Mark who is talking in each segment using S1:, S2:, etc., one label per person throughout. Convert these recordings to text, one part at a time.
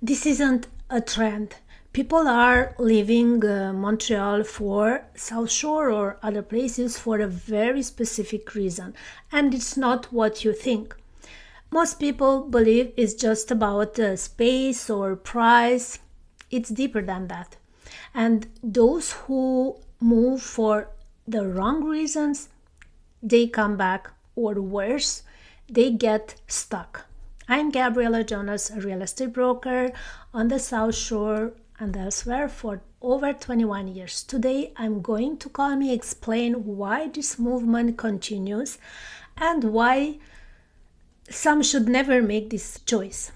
S1: This isn't a trend. People are leaving Montreal for South Shore or other places for a very specific reason, and it's not what you think. Most people believe it's just about space or price. It's deeper than that. And those who move for the wrong reasons, they come back, or worse, they get stuck. I'm Gabriela Jonas, a real estate broker on the South Shore and elsewhere for over 21 years. Today, I'm going to calmly explain why this movement continues and why some should never make this choice.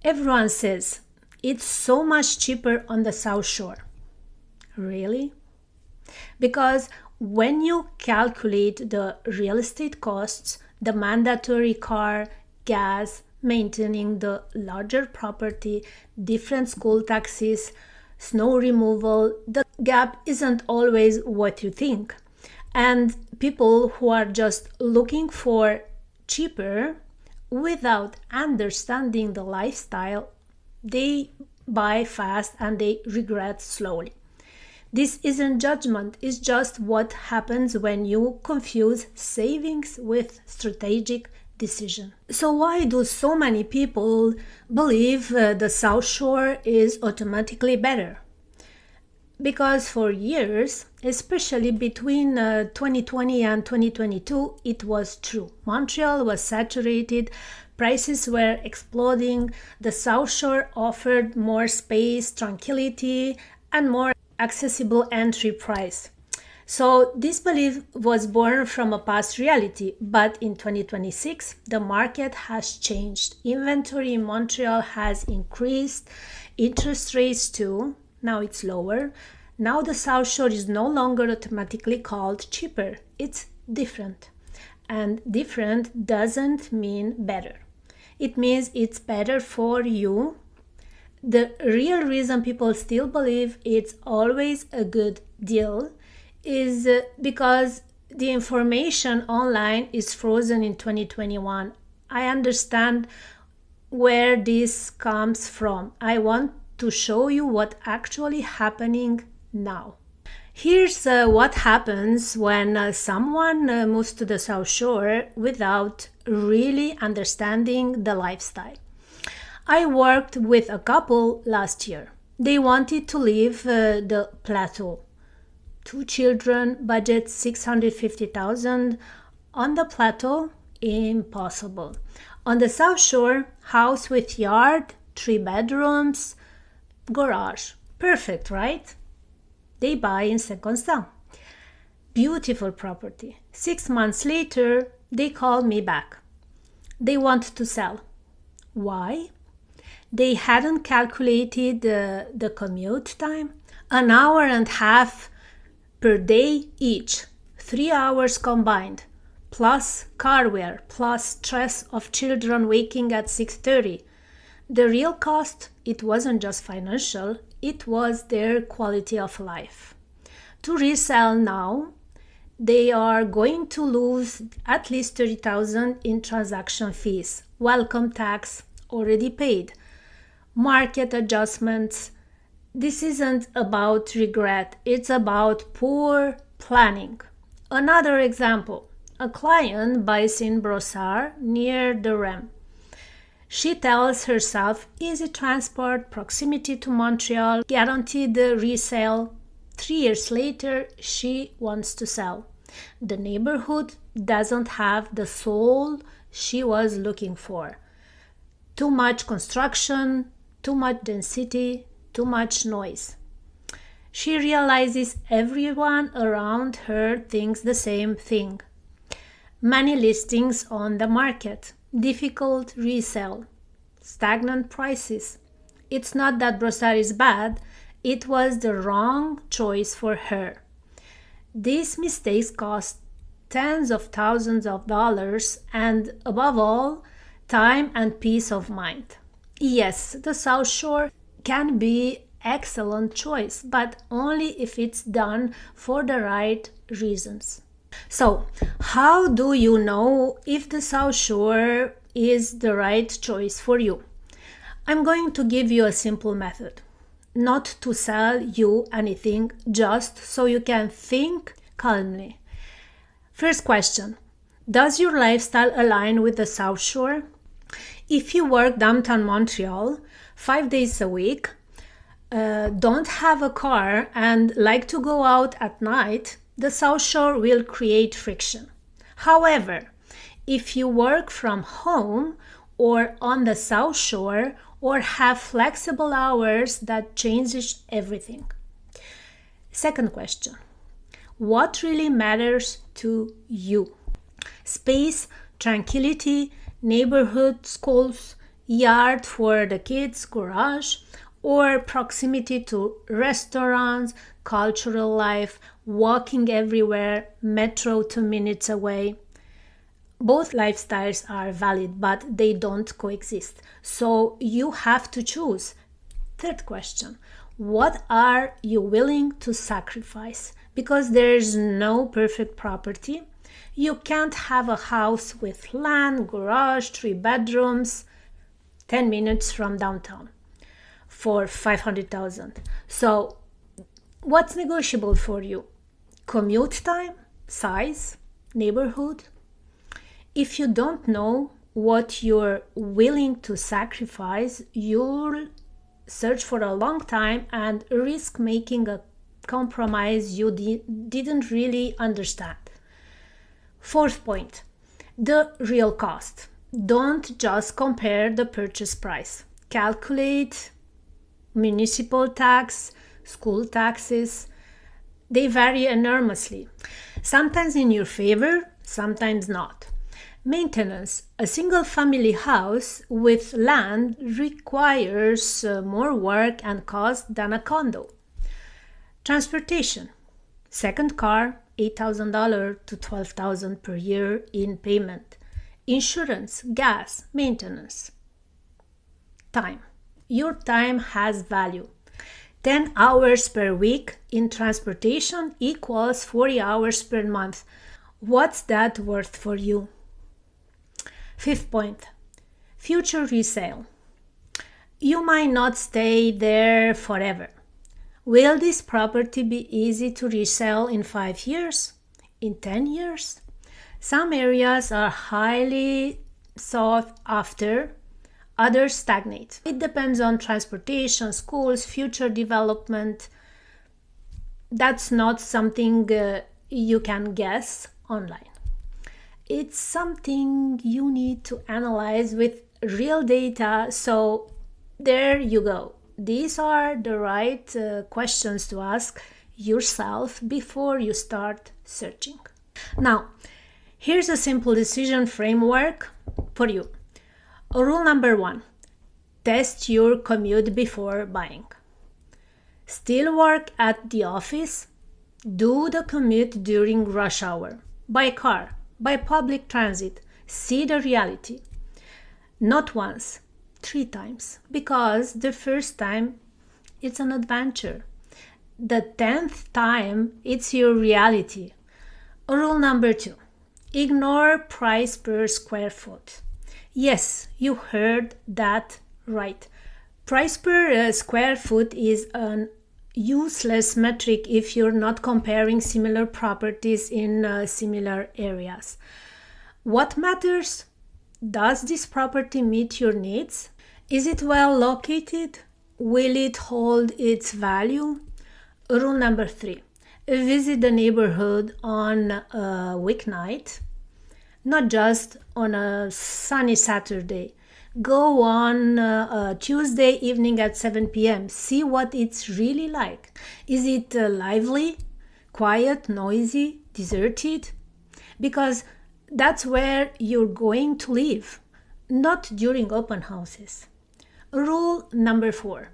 S1: Everyone says it's so much cheaper on the South Shore. Really? Because when you calculate the real estate costs, the mandatory car, gas, maintaining the larger property, different school taxes, snow removal, the gap isn't always what you think. And people who are just looking for cheaper without understanding the lifestyle, they buy fast and they regret slowly. This isn't judgment, it's just what happens when you confuse savings with strategic decision. So why do so many people believe the South Shore is automatically better? Because for years, especially between 2020 and 2022, it was true. Montreal was saturated, prices were exploding, the South Shore offered more space, tranquility, and more accessible entry price. So this belief was born from a past reality, but in 2026, the market has changed. Inventory in Montreal has increased, interest rates too, now it's lower. Now the South Shore is no longer automatically called cheaper, it's different. And different doesn't mean better. It means it's better for you. The real reason people still believe it's always a good deal is because the information online is frozen in 2021. I understand where this comes from. I want to show you what actually happening now. Here's what happens when someone moves to the South Shore without really understanding the lifestyle. I worked with a couple last year. They wanted to leave the plateau. 2 children, budget 650,000. On the plateau, impossible. On the South Shore, house with yard, 3 bedrooms, garage. Perfect, right? They buy in Saint-Constant. Beautiful property. 6 months later, they call me back. They want to sell. Why? They hadn't calculated the commute time. An hour and a half per day each. 3 hours combined. Plus car wear. Plus stress of children waking at 6:30. The real cost, it wasn't just financial. It was their quality of life. To resell now, they are going to lose at least 30,000 in transaction fees. Welcome tax already paid. Market adjustments. This isn't about regret, it's about poor planning. Another example, a client buys in Brossard near the REM. She tells herself easy transport, proximity to Montreal, guaranteed resale. 3 years later, she wants to sell. The neighborhood doesn't have the soul she was looking for. Too much construction, too much density, too much noise. She realizes everyone around her thinks the same thing. Many listings on the market, difficult resale, stagnant prices. It's not that Brossard is bad, it was the wrong choice for her. These mistakes cost tens of thousands of dollars and, above all, time and peace of mind. Yes, the South Shore can be excellent choice, but only if it's done for the right reasons. So, how do you know if the South Shore is the right choice for you? I'm going to give you a simple method, not to sell you anything, just so you can think calmly. First question, does your lifestyle align with the South Shore? If you work downtown Montreal 5 days a week, don't have a car and like to go out at night, the South Shore will create friction. However, if you work from home or on the South Shore or have flexible hours, that changes everything. Second question, what really matters to you? Space, tranquility, neighborhood, schools, yard for the kids, garage, or proximity to restaurants, cultural life, walking everywhere, metro 2 minutes away. Both lifestyles are valid, but they don't coexist. So you have to choose. Third question, what are you willing to sacrifice? Because there's no perfect property. You can't have a house with land, garage, 3 bedrooms, 10 minutes from downtown for $500,000. So what's negotiable for you? Commute time, size, neighborhood? If you don't know what you're willing to sacrifice, you'll search for a long time and risk making a compromise you didn't really understand. Fourth point, the real cost. Don't just compare the purchase price. Calculate municipal tax, school taxes. They vary enormously, sometimes in your favor, sometimes not. Maintenance. A single family house with land requires more work and cost than a condo. Transportation. Second car, $8,000 to $12,000 per year in payment. Insurance, gas, maintenance. Time. Your time has value. 10 hours per week in transportation equals 40 hours per month. What's that worth for you? Fifth point, future resale. You might not stay there forever. Will this property be easy to resell in 5 years? In 10 years? Some areas are highly sought after, others stagnate. It depends on transportation, schools, future development. That's not something you can guess online. It's something you need to analyze with real data. So there you go. These are the right questions to ask yourself before you start searching. Now, here's a simple decision framework for you. Rule number 1, test your commute before buying. Still work at the office? Do the commute during rush hour, by car, by public transit. See the reality. Not once, 3 times, because the first time it's an adventure. The 10th time it's your reality. Rule number 2, ignore price per square foot. Yes, you heard that right. Price per square foot is an useless metric if you're not comparing similar properties in similar areas. What matters? Does this property meet your needs? Is it well located? Will it hold its value? Rule number 3, visit the neighborhood on a weeknight, not just on a sunny Saturday. Go on a Tuesday evening at 7 p.m. See what it's really like. Is it lively, quiet, noisy, deserted? Because that's where you're going to live, not during open houses. Rule number 4,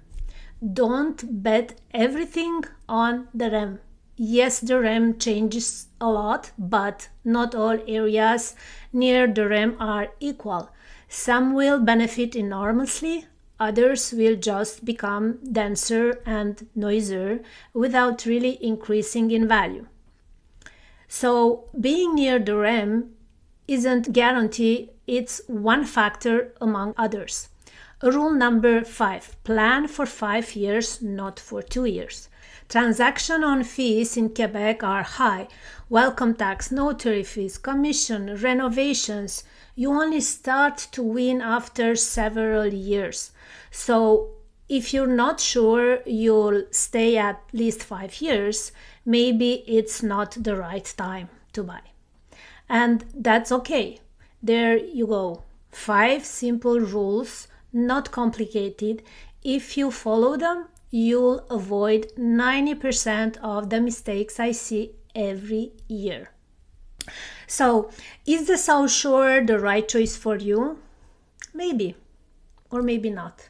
S1: don't bet everything on the REM. Yes, the REM changes a lot, but not all areas near the REM are equal. Some will benefit enormously, others will just become denser and noisier without really increasing in value. So being near the REM isn't guaranteed, it's one factor among others. Rule number 5, plan for 5 years, not for 2 years. Transaction on fees in Quebec are high. Welcome tax, notary fees, commission, renovations. You only start to win after several years. So if you're not sure you'll stay at least 5 years, maybe it's not the right time to buy. And that's okay. There you go. 5 simple rules, not complicated. If you follow them, you'll avoid 90% of the mistakes I see every year. So, is the South Shore the right choice for you? Maybe, or maybe not.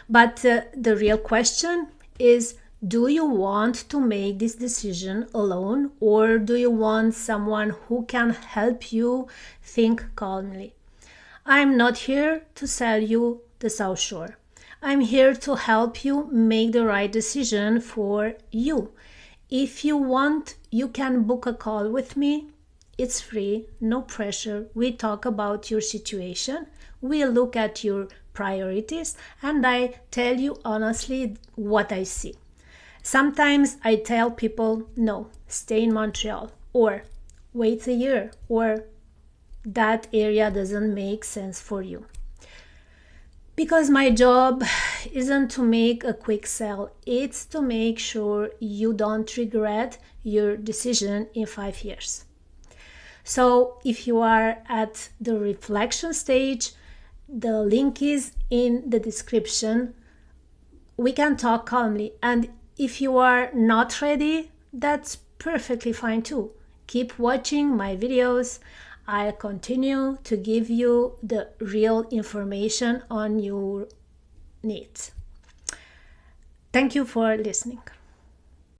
S1: But the real question is, do you want to make this decision alone, or do you want someone who can help you think calmly? I'm not here to sell you the South Shore. I'm here to help you make the right decision for you. If you want, you can book a call with me. It's free, no pressure. We talk about your situation. We look at your priorities, and I tell you honestly what I see. Sometimes I tell people, no, stay in Montreal, or wait a year, or that area doesn't make sense for you. Because my job isn't to make a quick sell, it's to make sure you don't regret your decision in 5 years. So if you are at the reflection stage, the link is in the description. We can talk calmly. And if you are not ready, that's perfectly fine too. Keep watching my videos. I'll continue to give you the real information on your needs. Thank you for listening.